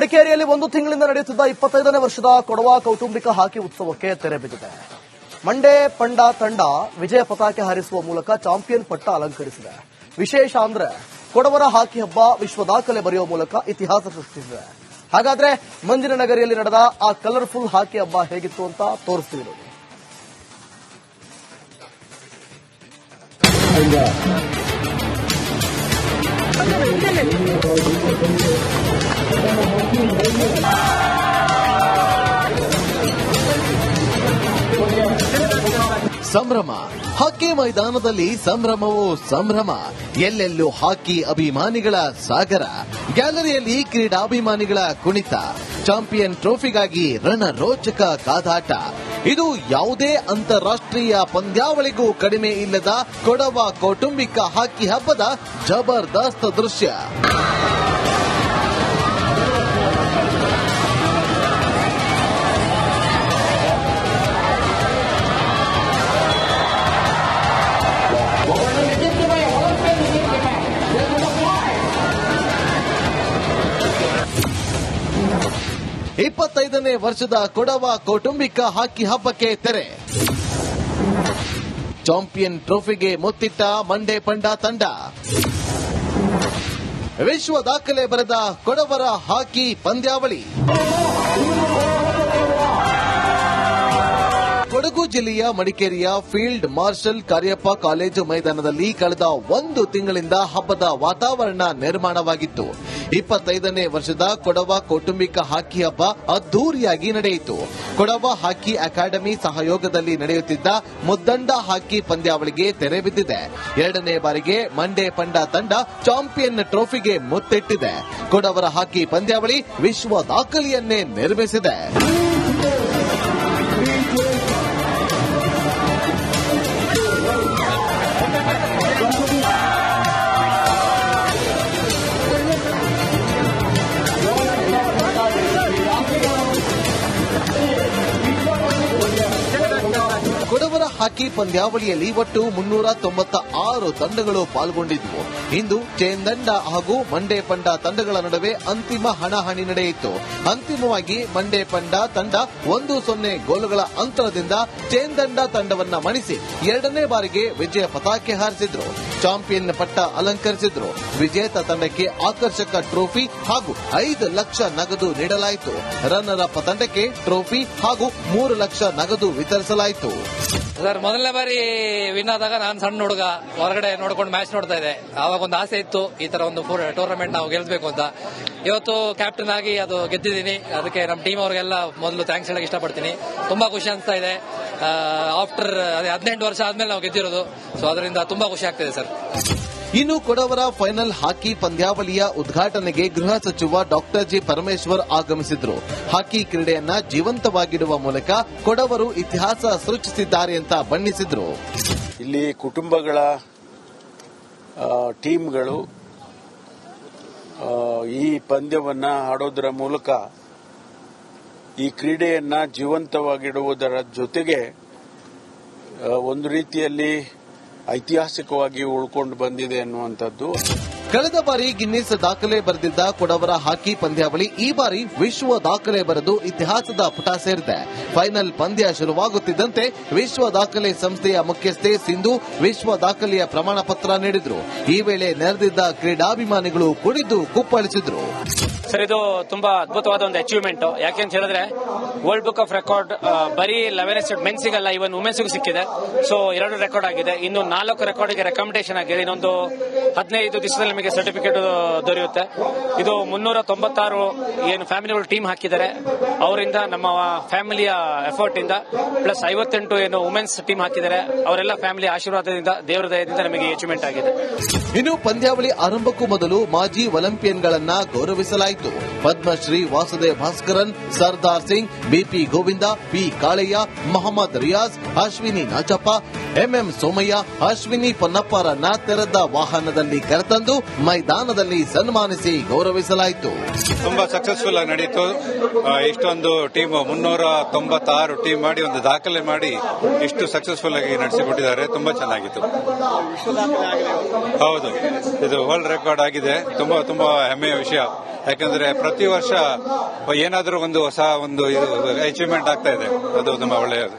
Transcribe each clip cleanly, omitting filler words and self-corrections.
ಮಡಿಕೇರಿಯಲ್ಲಿ 1 ತಿಂಗಳಿಂದ ನಡೆಯುತ್ತಿದ್ದ 25ನೇ ವರ್ಷದ ಕೊಡವ ಕೌಟುಂಬಿಕ ಹಾಕಿ ಉತ್ಸವಕ್ಕೆ ತೆರೆ ಬಿದ್ದಿದೆ. ಮಂಡೆ ಪಂಡ ತಂಡ ವಿಜಯ ಪತಾಕೆ ಹಾರಿಸುವ ಮೂಲಕ ಚಾಂಪಿಯನ್ ಪಟ್ಟ ಅಲಂಕರಿಸಿದೆ. ವಿಶೇಷ ಅಂದ್ರೆ ಕೊಡವರ ಹಾಕಿ ಹಬ್ಬ ವಿಶ್ವ ದಾಖಲೆ ಬರೆಯುವ ಮೂಲಕ ಇತಿಹಾಸ ಸೃಷ್ಟಿಸಿದೆ. ಹಾಗಾದ್ರೆ ಮಂಜಿನನಗರಿಯಲ್ಲಿ ನಡೆದ ಆ ಕಲರ್ಫುಲ್ ಹಾಕಿ ಹಬ್ಬ ಹೇಗಿತ್ತು ಅಂತ ತೋರಿಸ್ತೀವಿ ನೋಡಿ. ಸಂಭ್ರಮ. ಹಾಕಿ ಮೈದಾನದಲ್ಲಿ ಸಂಭ್ರಮವೋ ಸಂಭ್ರಮ. ಎಲ್ಲೆಲ್ಲೂ ಹಾಕಿ ಅಭಿಮಾನಿಗಳ ಸಾಗರ. ಗ್ಯಾಲರಿಯಲ್ಲಿ ಕ್ರೀಡಾಭಿಮಾನಿಗಳ ಕುಣಿತ. ಚಾಂಪಿಯನ್ ಟ್ರೋಫಿಗಾಗಿ ರಣರೋಚಕ ಕಾದಾಟ. ಇದು ಯಾವುದೇ ಅಂತಾರಾಷ್ಟ್ರೀಯ ಪಂದ್ಯಾವಳಿಗೂ ಕಡಿಮೆ ಇಲ್ಲದ ಕೊಡವ ಕೌಟುಂಬಿಕ ಹಾಕಿ ಹಬ್ಬದ ಜಬರ್ದಸ್ತ್ ದೃಶ್ಯ. ನೇ ವರ್ಷದ ಕೊಡವ ಕೌಟುಂಬಿಕ ಹಾಕಿ ಹಬ್ಬಕ್ಕೆ ತೆರೆ. ಚಾಂಪಿಯನ್ ಟ್ರೋಫಿಗೆ ಮುತ್ತಿಟ್ಟ ಮಂಡೆ ಪಂಡ ತಂಡ. ವಿಶ್ವ ದಾಖಲೆ ಬರೆದ ಕೊಡವರ ಹಾಕಿ ಪಂದ್ಯಾವಳಿ. ಕೊಡಗು ಜಿಲ್ಲೆಯ ಮಡಿಕೇರಿಯ ಫೀಲ್ಡ್ ಮಾರ್ಷಲ್ ಕಾರ್ಯಪ್ಪ ಕಾಲೇಜು ಮೈದಾನದಲ್ಲಿ ಕಳೆದ 1 ತಿಂಗಳಿಂದ ಹಬ್ಬದ ವಾತಾವರಣ ನಿರ್ಮಾಣವಾಗಿತ್ತು. 25ನೇ ವರ್ಷದ ಕೊಡವ ಕೌಟುಂಬಿಕ ಹಾಕಿ ಹಬ್ಬ ಅದ್ದೂರಿಯಾಗಿ ನಡೆಯಿತು. ಕೊಡವ ಹಾಕಿ ಅಕಾಡೆಮಿ ಸಹಯೋಗದಲ್ಲಿ ನಡೆಯುತ್ತಿದ್ದ ಮುದ್ದಂಡ ಹಾಕಿ ಪಂದ್ಯಾವಳಿಗೆ ತೆರೆ ಬಿದ್ದಿದೆ. 2ನೇ ಬಾರಿಗೆ ಮಂಡೆ ಪಂಡ ತಂಡ ಚಾಂಪಿಯನ್ ಟ್ರೋಫಿಗೆ ಮುತ್ತಿಟ್ಟಿದೆ. ಕೊಡವರ ಹಾಕಿ ಪಂದ್ಯಾವಳಿ ವಿಶ್ವ ದಾಖಲೆಯನ್ನೇ ನಿರ್ಮಿಸಿದೆ. ಕೊಡವರ ಹಾಕಿ ಪಂದ್ಯಾವಳಿಯಲ್ಲಿ ಒಟ್ಟು 396 ತಂಡಗಳು ಪಾಲ್ಗೊಂಡಿದ್ವು. ಇಂದು ಚೇಂದಂಡ ಹಾಗೂ ಮಂಡೆ ಪಂಡ ತಂಡಗಳ ನಡುವೆ ಅಂತಿಮ ಹಣಾಹಣಿ ನಡೆಯಿತು. ಅಂತಿಮವಾಗಿ ಮಂಡೆ ಪಂಡ ತಂಡ 1-0 ಗೋಲುಗಳ ಅಂತರದಿಂದ ಚೇಂದಂಡ ತಂಡವನ್ನ ಮಣಿಸಿ 2ನೇ ಬಾರಿಗೆ ವಿಜಯ ಪತಾಕೆ ಹಾರಿಸಿದ್ರು. ಚಾಂಪಿಯನ್ ಪಟ್ಟ ಅಲಂಕರಿಸಿದ್ರು. ವಿಜೇತ ತಂಡಕ್ಕೆ ಆಕರ್ಷಕ ಟ್ರೋಫಿ ಹಾಗೂ 5 ಲಕ್ಷ ನಗದು ನೀಡಲಾಯಿತು. ರನ್ನರ್ ಅಪ್ ತಂಡಕ್ಕೆ ಟ್ರೋಫಿ ಹಾಗೂ 3 ಲಕ್ಷ ನಗದು ವಿತರಿಸಲಾಯಿತು. ಸರ್, ಮೊದಲನೇ ಬಾರಿ ವಿನ್ ಆದಾಗ ನಾನು ಸಣ್ಣ ಹುಡುಗ ಹೊರಗಡೆ ನೋಡ್ಕೊಂಡು ಮ್ಯಾಚ್ ನೋಡ್ತಾ ಇದ್ದೆ. ಆವಾಗ ಒಂದು ಆಸೆ ಇತ್ತು, ಈ ತರ ಒಂದು ಟೂರ್ನಮೆಂಟ್ ನಾವು ಗೆಲ್ಬೇಕು ಅಂತ. ಇವತ್ತು ಕ್ಯಾಪ್ಟನ್ ಆಗಿ ಅದು ಗೆದ್ದಿದ್ದೀನಿ. ಅದಕ್ಕೆ ನಮ್ಮ ಟೀಮ್ ಅವರಿಗೆಲ್ಲ ಮೊದಲು ಥ್ಯಾಂಕ್ಸ್ ಹೇಳಕ್ ಇಷ್ಟಪಡ್ತೀನಿ. ತುಂಬಾ ಖುಷಿ ಅನಿಸ್ತಾ ಇದೆ. ಆಫ್ಟರ್ 18 ವರ್ಷ ಆದ್ಮೇಲೆ ನಾವು ಗೆದ್ದಿರೋದು. ಸೊ ಅದರಿಂದ ತುಂಬಾ ಖುಷಿ ಆಗ್ತಿದೆ ಸರ್. ಇನ್ನು ಕೊಡವರ ಫೈನಲ್ ಹಾಕಿ ಪಂದ್ಯಾವಳಿಯ ಉದ್ಘಾಟನೆಗೆ ಗೃಹ ಸಚಿವ ಡಾಕ್ಟರ್ ಜಿ ಪರಮೇಶ್ವರ್ ಆಗಮಿಸಿದ್ರು. ಹಾಕಿ ಕ್ರೀಡೆಯನ್ನ ಜೀವಂತವಾಗಿಡುವ ಮೂಲಕ ಕೊಡವರು ಇತಿಹಾಸ ಸೃಷ್ಟಿಸಿದ್ದಾರೆ ಅಂತ ಬಣ್ಣಿಸಿದ್ರು. ಇಲ್ಲಿ ಕುಟುಂಬಗಳ ಟೀಮ್ಗಳು ಈ ಪಂದ್ಯವನ್ನ ಆಡೋದರ ಮೂಲಕ ಈ ಕ್ರೀಡೆಯನ್ನ ಜೀವಂತವಾಗಿಡುವುದರ ಜೊತೆಗೆ ಒಂದು ರೀತಿಯಲ್ಲಿ ಐತಿಹಾಸಿಕವಾಗಿ ಉಳ್ಕೊಂಡು ಬಂದಿದೆ ಅನ್ನುವಂಥದ್ದು. ಕಳೆದ ಬಾರಿ ಗಿನ್ನಿಸ್ ದಾಖಲೆ ಬರೆದಿದ್ದ ಕೊಡವರ ಹಾಕಿ ಪಂದ್ಯಾವಳಿ ಈ ಬಾರಿ ವಿಶ್ವ ದಾಖಲೆ ಬರೆದು ಇತಿಹಾಸದ ಪುಟ ಸೇರಿದೆ. ಫೈನಲ್ ಪಂದ್ಯ ಶುರುವಾಗುತ್ತಿದ್ದಂತೆ ವಿಶ್ವ ದಾಖಲೆ ಸಂಸ್ಥೆಯ ಮುಖ್ಯಸ್ಥೆ ಸಿಂಧು ವಿಶ್ವ ದಾಖಲೆಯ ಪ್ರಮಾಣ ಪತ್ರ ನೀಡಿದ್ರು. ಈ ವೇಳೆ ನೆರೆದಿದ್ದ ಕ್ರೀಡಾಭಿಮಾನಿಗಳು ಕುಡಿದು ಕುಪ್ಪಳಿಸಿದ್ರು. ಸರ್, ಇದು ತುಂಬಾ ಅದ್ಭುತವಾದ ಒಂದು ಅಚೀವ್ಮೆಂಟ್. ಯಾಕೆಂತ ಹೇಳಿದ್ರೆ ವರ್ಲ್ಡ್ ಬುಕ್ ಆಫ್ ರೆಕಾರ್ಡ್ ಬರೀ 11 ಮೆನ್ಸಿಗಲ್ಲ, ಇವನ್ ವುಮೆನ್ಸ್ಗೂ ಸಿಕ್ಕಿದೆ. ಸೊ 2 ರೆಕಾರ್ಡ್ ಆಗಿದೆ. ಇನ್ನು 4 ರೆಕಾರ್ಡ್ಗೆ ರೆಕಮೆಂಡೇಶನ್ ಆಗಿದೆ. ಇನ್ನೊಂದು 15 ದಿವಸದಲ್ಲಿ ನಮಗೆ ಸರ್ಟಿಫಿಕೇಟ್ ದೊರೆಯುತ್ತೆ. ಇದು 396 ಏನು ಫ್ಯಾಮಿಲಿಗಳು ಟೀಮ್ ಹಾಕಿದ್ದಾರೆ, ಅವರಿಂದ ನಮ್ಮ ಫ್ಯಾಮಿಲಿಯ ಎಫರ್ಟ್ ಇಂದ ಪ್ಲಸ್ 58 ಏನು ವುಮೆನ್ಸ್ ಟೀಮ್ ಹಾಕಿದ್ದಾರೆ, ಅವರೆಲ್ಲ ಫ್ಯಾಮಿಲಿ ಆಶೀರ್ವಾದದಿಂದ, ದೇವರ ದಯದಿಂದ ನಮಗೆ ಅಚೀವ್ಮೆಂಟ್ ಆಗಿದೆ. ಇನ್ನು ಪಂದ್ಯಾವಳಿ ಆರಂಭಕ್ಕೂ ಮೊದಲು ಮಾಜಿ ಒಲಿಂಪಿಯನ್ಗಳನ್ನ ಗೌರವಿಸಲಾಯಿತು. Padma Shri Vasudev Bhaskaran, Sardar Singh, BP Govinda, P Kalaiah, Mohammed Riyaz, Ashwini Nachappa, MM Somaiah, Ashwini ಪೊನ್ನಪ್ಪರನ್ನ ತೆರೆದ ವಾಹನದಲ್ಲಿ ಕರೆತಂದು ಮೈದಾನದಲ್ಲಿ ಸನ್ಮಾನಿಸಿ ಗೌರವಿಸಲಾಯಿತು. ತುಂಬಾ ಸಕ್ಸಸ್ಫುಲ್ ಆಗಿ ನಡೀತು. ಇಷ್ಟೊಂದು ಟೀಮ್ 396 ಟೀಮ್ ಮಾಡಿ ಒಂದು ದಾಖಲೆ ಮಾಡಿ ಇಷ್ಟು ಸಕ್ಸಸ್ಫುಲ್ ಆಗಿ ನಡೆಸಿಕೊಟ್ಟಿದ್ದಾರೆ. ತುಂಬಾ ಚೆನ್ನಾಗಿತ್ತು. ಹೌದು, ಇದು ವರ್ಲ್ಡ್ ರೆಕಾರ್ಡ್ ಆಗಿದೆ. ತುಂಬಾ ಹೆಮ್ಮೆಯ ವಿಷಯ. ಯಾಕಂದ್ರೆ ಪ್ರತಿ ವರ್ಷ ಏನಾದರೂ ಒಂದು ಹೊಸ ಒಂದು ಅಚೀವ್ಮೆಂಟ್ ಆಗ್ತಾ ಇದೆ, ಅದು ತುಂಬಾ ಒಳ್ಳೆಯದು.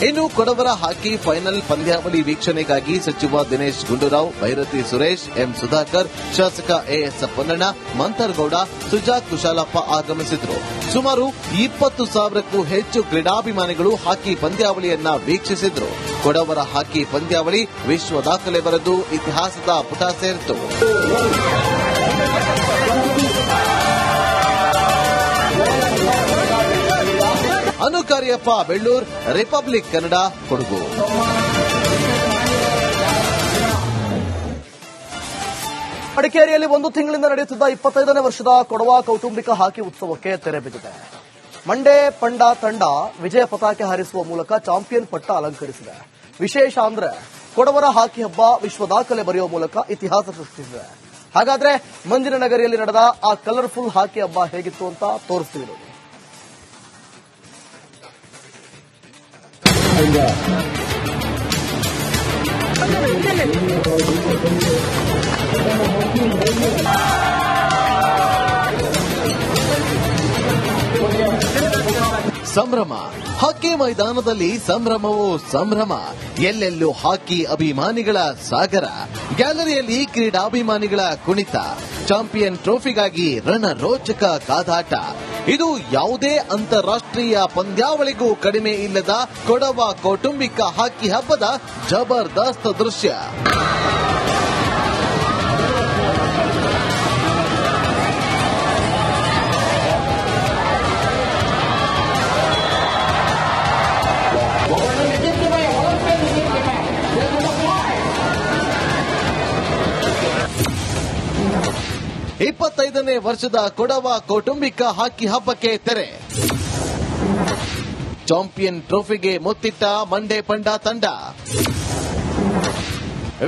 ಇನ್ನು ಕೊಡವರ ಹಾಕಿ ಫೈನಲ್ ಪಂದ್ಯಾವಳಿ ವೀಕ್ಷಣೆಗಾಗಿ ಸಚಿವ ದಿನೇಶ್ ಗುಂಡೂರಾವ್, ಭೈರತಿ ಸುರೇಶ್, ಎಂ ಸುಧಾಕರ್, ಶಾಸಕ ಎಎಸ್ ಪೊನ್ನಣ್ಣ, ಮಂಥರ್ಗೌಡ, ಸುಜಾತ್ ಕುಶಾಲಪ್ಪ ಆಗಮಿಸಿದ್ರು. ಸುಮಾರು 20,000ಕ್ಕೂ ಹೆಚ್ಚು ಕ್ರೀಡಾಭಿಮಾನಿಗಳು ಹಾಕಿ ಪಂದ್ಯಾವಳಿಯನ್ನ ವೀಕ್ಷಿಸಿದ್ರು. ಕೊಡವರ ಹಾಕಿ ಪಂದ್ಯಾವಳಿ ವಿಶ್ವ ದಾಖಲೆ ಬರೆದು ಇತಿಹಾಸದ ಪುಟ ಸೇರಿತು. ಅನುಕಾರ್ಯಪ್ಪ, ಬೆಳ್ಳೂರ್, ರಿಪಬ್ಲಿಕ್ ಕನ್ನಡ, ಕೊಡಗು. ಮಡಿಕೇರಿಯಲ್ಲಿ 1 ತಿಂಗಳಿಂದ ನಡೆಯುತ್ತಿದ್ದ 25ನೇ ವರ್ಷದ ಕೊಡವ ಕೌಟುಂಬಿಕ ಹಾಕಿ ಉತ್ಸವಕ್ಕೆ ತೆರೆ ಬಿದ್ದಿದೆ. ಮಂಡೇ ಪಂಡ ತಂಡ ವಿಜಯ ಪತಾಕೆ ಹಾರಿಸುವ ಮೂಲಕ ಚಾಂಪಿಯನ್ ಪಟ್ಟ ಅಲಂಕರಿಸಿದೆ. ವಿಶೇಷ ಅಂದ್ರೆ ಕೊಡವರ ಹಾಕಿ ಹಬ್ಬ ವಿಶ್ವ ದಾಖಲೆ ಬರೆಯುವ ಮೂಲಕ ಇತಿಹಾಸ ಸೃಷ್ಟಿಸಿದೆ. ಹಾಗಾದ್ರೆ ಮಂಜಿನ ನಗರಿಯಲ್ಲಿ ನಡೆದ ಆ ಕಲರ್ಫುಲ್ ಹಾಕಿ ಹಬ್ಬ ಹೇಗಿತ್ತು ಅಂತ ತೋರಿಸ್ತೀವಿ. ಸಂಭ್ರಮ. ಹಾಕಿ ಮೈದಾನದಲ್ಲಿ ಸಂಭ್ರಮವೋ ಸಂಭ್ರಮ. ಎಲ್ಲೆಲ್ಲೂ ಹಾಕಿ ಅಭಿಮಾನಿಗಳ ಸಾಗರ. ಗ್ಯಾಲರಿಯಲ್ಲಿ ಕ್ರೀಡಾಭಿಮಾನಿಗಳ ಕುಣಿತ. ಚಾಂಪಿಯನ್ ಟ್ರೋಫಿಗಾಗಿ ರಣರೋಚಕ ಕಾದಾಟ. ಇದು ಯಾವುದೇ ಅಂತಾರಾಷ್ಟ್ರೀಯ ಪಂದ್ಯಾವಳಿಗೂ ಕಡಿಮೆ ಇಲ್ಲದ ಕೊಡವ ಕೌಟುಂಬಿಕ ಹಾಕಿ ಹಬ್ಬದ ಜಬರ್ದಸ್ತ್ ದೃಶ್ಯ. ನೇ ವರ್ಷದ ಕೊಡವ ಕೌಟುಂಬಿಕ ಹಾಕಿ ಹಬ್ಬಕ್ಕೆ ತೆರೆ. ಚಾಂಪಿಯನ್ ಟ್ರೋಫಿಗೆ ಮುತ್ತಿಟ್ಟ ಮಂಡೇ ಪಂಡ ತಂಡ.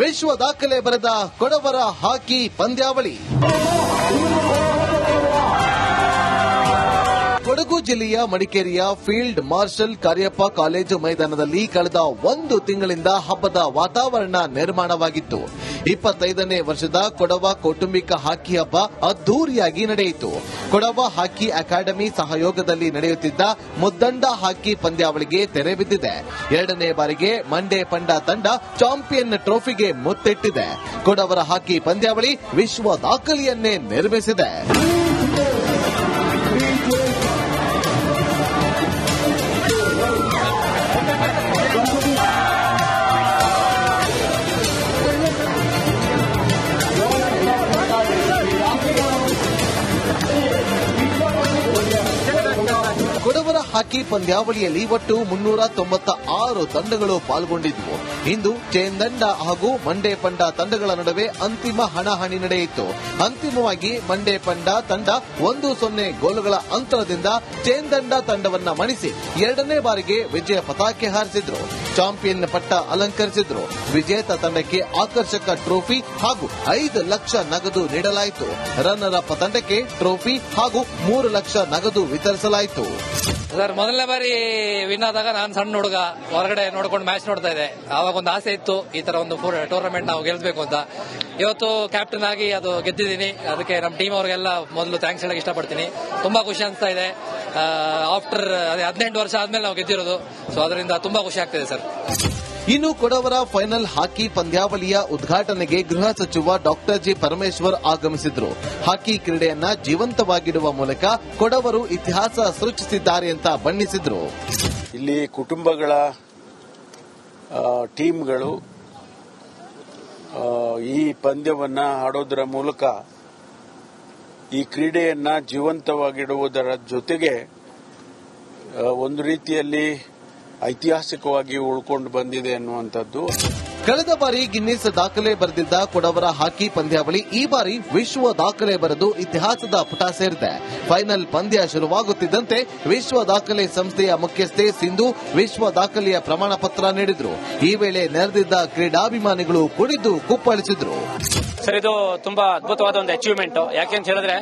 ವಿಶ್ವ ದಾಖಲೆ ಬರೆದ ಕೊಡವರ ಹಾಕಿ ಪಂದ್ಯಾವಳಿ. ಕೊಡಗು ಜಿಲ್ಲೆಯ ಮಡಿಕೇರಿಯ ಫೀಲ್ಡ್ ಮಾರ್ಷಲ್ ಕಾರ್ಯಪ್ಪ ಕಾಲೇಜು ಮೈದಾನದಲ್ಲಿ ಕಳೆದ 1 ತಿಂಗಳಿಂದ ಹಬ್ಬದ ವಾತಾವರಣ ನಿರ್ಮಾಣವಾಗಿತ್ತು. 25ನೇ ವರ್ಷದ ಕೊಡವ ಕೌಟುಂಬಿಕ ಹಾಕಿ ಹಬ್ಬ ಅದ್ದೂರಿಯಾಗಿ ನಡೆಯಿತು. ಕೊಡವ ಹಾಕಿ ಅಕಾಡೆಮಿ ಸಹಯೋಗದಲ್ಲಿ ನಡೆಯುತ್ತಿದ್ದ ಮುದ್ದಂಡ ಹಾಕಿ ಪಂದ್ಯಾವಳಿಗೆ ತೆರೆ ಬಿದ್ದಿದೆ. 2ನೇ ಬಾರಿಗೆ ಮಂಡೇ ಪಂಡ ತಂಡ ಚಾಂಪಿಯನ್ ಟ್ರೋಫಿಗೆ ಮುತ್ತಿಟ್ಟಿದೆ. ಕೊಡವರ ಹಾಕಿ ಪಂದ್ಯಾವಳಿ ವಿಶ್ವ ದಾಖಲೆಯನ್ನೇ ನಿರ್ಮಿಸಿದೆ. ಕೊಡವರ ಹಾಕಿ ಪಂದ್ಯಾವಳಿಯಲ್ಲಿ ಒಟ್ಟು 396 ತಂಡಗಳು ಪಾಲ್ಗೊಂಡಿದ್ವು. ಇಂದು ಚೇಂದಂಡ ಹಾಗೂ ಮಂಡೇ ಪಂಡ ತಂಡಗಳ ನಡುವೆ ಅಂತಿಮ ಹಣಾಹಣಿ ನಡೆಯಿತು. ಅಂತಿಮವಾಗಿ ಮಂಡೇ ಪಂಡ ತಂಡ 1-0 ಗೋಲುಗಳ ಅಂತರದಿಂದ ಚೇಂದಂಡ ತಂಡವನ್ನ ಮಣಿಸಿ 2ನೇ ಬಾರಿಗೆ ವಿಜಯ ಪತಾಕೆ ಹಾರಿಸಿದ್ರು. ಚಾಂಪಿಯನ್ ಪಟ್ಟ ಅಲಂಕರಿಸಿದ್ರು. ವಿಜೇತ ತಂಡಕ್ಕೆ ಆಕರ್ಷಕ ಟ್ರೋಫಿ ಹಾಗೂ 5 ಲಕ್ಷ ನಗದು ನೀಡಲಾಯಿತು. ರನ್ನರ್ ಅಪ್ ತಂಡಕ್ಕೆ ಟ್ರೋಫಿ ಹಾಗೂ 3 ಲಕ್ಷ ನಗದು ವಿತರಿಸಲಾಯಿತು. ಸರ್, ಮೊದಲನೇ ಬಾರಿ ವಿನ್ ಆದಾಗ ನಾನು ಸಣ್ಣ ಹುಡುಗ ಹೊರಗಡೆ ನೋಡ್ಕೊಂಡು ಮ್ಯಾಚ್ ನೋಡ್ತಾ ಇದ್ದೆ. ಆವಾಗ ಒಂದು ಆಸೆ ಇತ್ತು, ಈ ತರ ಒಂದು ಟೂರ್ನಮೆಂಟ್ ನಾವು ಗೆಲ್ಬೇಕು ಅಂತ. ಇವತ್ತು ಕ್ಯಾಪ್ಟನ್ ಆಗಿ ಅದು ಗೆದ್ದಿದ್ದೀನಿ. ಅದಕ್ಕೆ ನಮ್ಮ ಟೀಮ್ ಅವರಿಗೆಲ್ಲ ಮೊದಲು ಥ್ಯಾಂಕ್ಸ್ ಹೇಳಕ್ ಇಷ್ಟಪಡ್ತೀನಿ. ತುಂಬಾ ಖುಷಿ ಅನಿಸ್ತಾ ಇದೆ. ಆಫ್ಟರ್ 18 ವರ್ಷ ಆದ್ಮೇಲೆ ನಾವು ಗೆದ್ದಿರೋದು. ಸೊ ಅದರಿಂದ ತುಂಬಾ ಖುಷಿ ಆಗ್ತಿದೆ ಸರ್. ಇನ್ನು ಕೊಡವರ ಫೈನಲ್ ಹಾಕಿ ಪಂದ್ಯಾವಳಿಯ ಉದ್ಘಾಟನೆಗೆ ಗೃಹ ಸಚಿವ ಡಾಕ್ಟರ್ ಜಿ ಪರಮೇಶ್ವರ್ ಆಗಮಿಸಿದ್ರು. ಹಾಕಿ ಕ್ರೀಡೆಯನ್ನ ಜೀವಂತವಾಗಿಡುವ ಮೂಲಕ ಕೊಡವರು ಇತಿಹಾಸ ಸೃಷ್ಟಿಸಿದ್ದಾರೆ ಅಂತ ಬಣ್ಣಿಸಿದ್ರು. ಇಲ್ಲಿ ಕುಟುಂಬಗಳ ಟೀಮ್ಗಳು ಈ ಪಂದ್ಯವನ್ನ ಆಡೋದರ ಮೂಲಕ ಈ ಕ್ರೀಡೆಯನ್ನ ಜೀವಂತವಾಗಿಡುವುದರ ಜೊತೆಗೆ ಒಂದು ರೀತಿಯಲ್ಲಿ ಐತಿಹಾಸಿಕವಾಗಿ ಉಳ್ಕೊಂಡು ಬಂದಿದೆ ಅನ್ನುವಂಥದ್ದು. ಕಳೆದ ಬಾರಿ ಗಿನ್ನಿಸ್ ದಾಖಲೆ ಬರೆದಿದ್ದ ಕೊಡವರ ಹಾಕಿ ಪಂದ್ಯಾವಳಿ ಈ ಬಾರಿ ವಿಶ್ವ ದಾಖಲೆ ಬರೆದು ಇತಿಹಾಸದ ಪುಟ ಸೇರಿದೆ. ಫೈನಲ್ ಪಂದ್ಯ ಶುರುವಾಗುತ್ತಿದ್ದಂತೆ ವಿಶ್ವ ದಾಖಲೆ ಸಂಸ್ಥೆಯ ಮುಖ್ಯಸ್ಥೆ ಸಿಂಧು ವಿಶ್ವ ದಾಖಲೆಯ ಪ್ರಮಾಣ ಪತ್ರ ನೀಡಿದ್ರು. ಈ ವೇಳೆ ನೆರೆದಿದ್ದ ಕ್ರೀಡಾಭಿಮಾನಿಗಳು ಕುಡಿದು ಕುಪ್ಪಳಿಸಿದ್ರು. ಸರ್, ಇದು ತುಂಬಾ ಅದ್ಭುತವಾದ ಒಂದು ಅಚೀವ್ಮೆಂಟ್. ಯಾಕೆಂತ ಹೇಳಿದ್ರೆ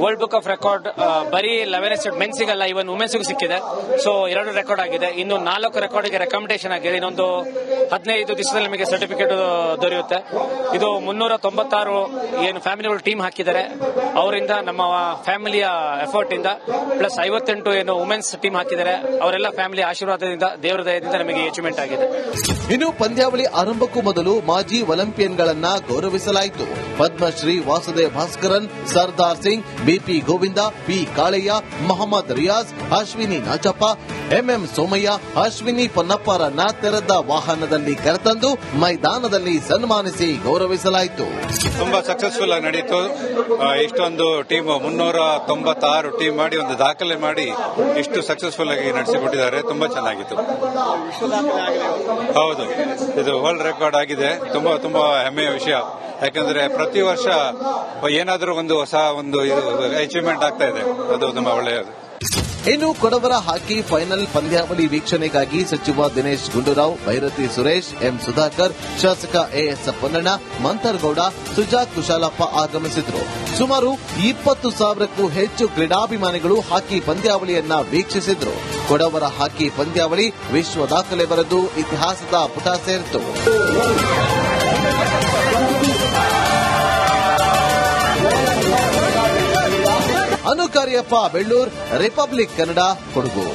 ವರ್ಲ್ಡ್ ಬುಕ್ ಆಫ್ ರೆಕಾರ್ಡ್ ಬರೀ 11 ಎಸ್ಟೇಟ್ ಮೆನ್ಸಿಗಲ್ಲ, ಇವನ್ ವುಮೆನ್ಸ್ಗೂ ಸಿಕ್ಕಿದೆ. ಸೊ 2 ರೆಕಾರ್ಡ್ ಆಗಿದೆ. ಇನ್ನು 4 ರೆಕಾರ್ಡ್ಗೆ ರೆಕಮೆಂಡೇಶನ್ ಆಗಿದೆ. ಇನ್ನೊಂದು 15 ದಿವಸದಲ್ಲಿ ನಿಮಗೆ ಸರ್ಟಿಫಿಕೇಟ್ ದೊರೆಯುತ್ತೆ. ಇದು 396 ಏನು ಫ್ಯಾಮಿಲಿಗಳು ಟೀಮ್ ಹಾಕಿದ್ದಾರೆ, ಅವರಿಂದ ನಮ್ಮ ಫ್ಯಾಮಿಲಿಯ ಎಫರ್ಟ್ ಇಂದ ಪ್ಲಸ್ 58 ಏನು ವುಮೆನ್ಸ್ ಟೀಮ್ ಹಾಕಿದ್ದಾರೆ, ಅವರೆಲ್ಲ ಫ್ಯಾಮಿಲಿ ಆಶೀರ್ವಾದದಿಂದ, ದೇವರ ದಯದಿಂದ ನಮಗೆ ಅಚೀವ್ಮೆಂಟ್ ಆಗಿದೆ. ಇನ್ನು ಪಂದ್ಯಾವಳಿ ಆರಂಭಕ್ಕೂ ಮೊದಲು ಮಾಜಿ ಒಲಿಂಪಿಯನ್ಗಳನ್ನ ಗೌರವಿಸಲಾಯಿತು. Padma Shri Vasudev Bhaskaran, Sardar Singh, BP Govinda, P Kalaiah, Mohammed Riyaz, Ashwini Nachappa, MM Somaiah, Ashwini ಪೊನ್ನಪ್ಪರನ್ನ ತೆರೆದ ವಾಹನದಲ್ಲಿ ಕರೆತಂದು ಮೈದಾನದಲ್ಲಿ ಸನ್ಮಾನಿಸಿ ಗೌರವಿಸಲಾಯಿತು. ತುಂಬಾ ಸಕ್ಸಸ್ಫುಲ್ ಆಗಿ ನಡೀತು. ಇಷ್ಟೊಂದು ಟೀಮ್ 396 ಟೀಮ್ ಮಾಡಿ ಒಂದು ದಾಖಲೆ ಮಾಡಿ ಇಷ್ಟು ಸಕ್ಸಸ್ಫುಲ್ ಆಗಿ ನಡೆಸಿಕೊಟ್ಟಿದ್ದಾರೆ. ತುಂಬಾ ಚೆನ್ನಾಗಿತ್ತು. ಹೌದು, ಇದು ವರ್ಲ್ಡ್ ರೆಕಾರ್ಡ್ ಆಗಿದೆ. ತುಂಬಾ ಹೆಮ್ಮೆಯ ವಿಷಯ. ಯಾಕಂದ್ರೆ ಪ್ರತಿ ವರ್ಷ ಏನಾದರೂ ಒಂದು ಹೊಸ ಅಚೀವ್ಮೆಂಟ್ ಆಗ್ತಾ ಇದೆ. ಅದು ತುಂಬಾ ಒಳ್ಳೆಯದು. ಇನ್ನು ಕೊಡವರ ಹಾಕಿ ಫೈನಲ್ ಪಂದ್ಯಾವಳಿ ವೀಕ್ಷಣೆಗಾಗಿ ಸಚಿವ ದಿನೇಶ್ ಗುಂಡೂರಾವ್, ಭೈರತಿ ಸುರೇಶ್, ಎಂ ಸುಧಾಕರ್, ಶಾಸಕ ಎಎಸ್ ಪೊನ್ನಣ್ಣ, ಮಂತರ್ಗೌಡ, ಸುಜಾತ್ ಕುಶಾಲಪ್ಪ ಆಗಮಿಸಿದ್ರು. ಸುಮಾರು 20,000ಕ್ಕೂ ಹೆಚ್ಚು ಕ್ರೀಡಾಭಿಮಾನಿಗಳು ಹಾಕಿ ಪಂದ್ಯಾವಳಿಯನ್ನ ವೀಕ್ಷಿಸಿದ್ರು. ಕೊಡವರ ಹಾಕಿ ಪಂದ್ಯಾವಳಿ ವಿಶ್ವ ದಾಖಲೆ ಬರೆದು ಇತಿಹಾಸದ ಪುಟ ಸೇರಿತು. ಅನುಕಾರ್ಯಪ್ಪ ಬೆಳ್ಳೂರ್, ರಿಪಬ್ಲಿಕ್ ಕನ್ನಡ, ಕೊಡಗು.